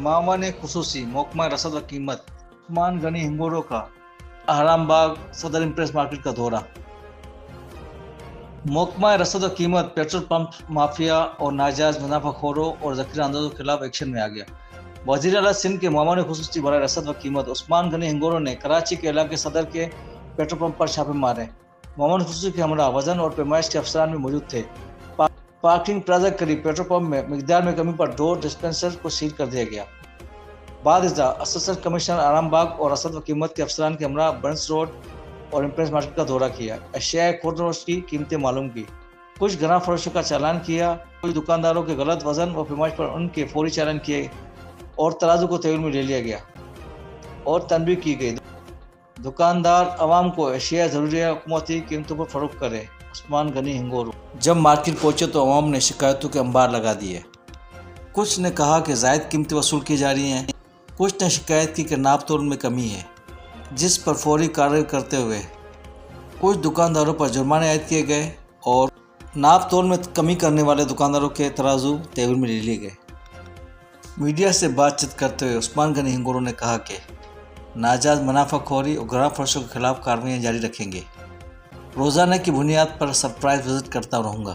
मामन खुसूसी महकमा रसद व कीमत उस्मान गनी हिंगोरो का अहराम बाग सदर इम्प्रेस मार्केट का दौरा। महकमा रसद व कीमत पेट्रोल पंप माफिया और नाजायज मुनाफाखोरों और जखीरा अंदाजों के खिलाफ एक्शन में आ गया। वज़ीर आला सिंध के मामन खुसूसी बराए रसद व कीमत उस्मान गनी हिंगोरो ने कराची के इलाके सदर के पेट्रोल पंप पर छापे मारे। मामन खुसूसी के हमरा वजन और पैमाइश के अफसरान भी मौजूद थे। पार्किंग प्लाजा के करीब पेट्रोल पंप में मिकदार में कमी पर 2 डिस्पेंसर को सील कर दिया गया। बाद असिस्टेंट कमिश्नर आराम बाग और रसद व कीमत के अफसरान के हमरा बर्न्स रोड और इम्प्रेस मार्केट का दौरा किया। अशिया खुर्दनोश की कीमतें मालूम की, कुछ गना फरोशों का चालान किया, कुछ दुकानदारों के गलत वजन व पैमाइश पर उनके फौरी चालान किए और तराजू को तहवील में ले लिया गया और तनबीह की गई। दुकानदार अवाम को अशिया ज़रूरी हुकूमती कीमतों पर फरोख्त करे। उस्मान गनी हिंगोरो। जब मार्केट पहुंचे तो अवाम ने शिकायतों के अंबार लगा दिए। कुछ ने कहा कि ज़ायद कीमतें वसूल की जा रही हैं, कुछ ने शिकायत की कि नाप तोल में कमी है, जिस पर फौरी कार्रवाई करते हुए कुछ दुकानदारों पर जुर्माने आयद किए गए और नाप तोल में कमी करने वाले दुकानदारों के तराजू तहवील में ले लिए गए। मीडिया से बातचीत करते हुए उस्मान गनी हिंगोरो ने कहा कि नाजायज मुनाफाखोरी और गना फरोशों के खिलाफ कार्रवाइयाँ जारी रखेंगे। रोज़ाना की बुनियाद पर सरप्राइज विजिट करता रहूँगा।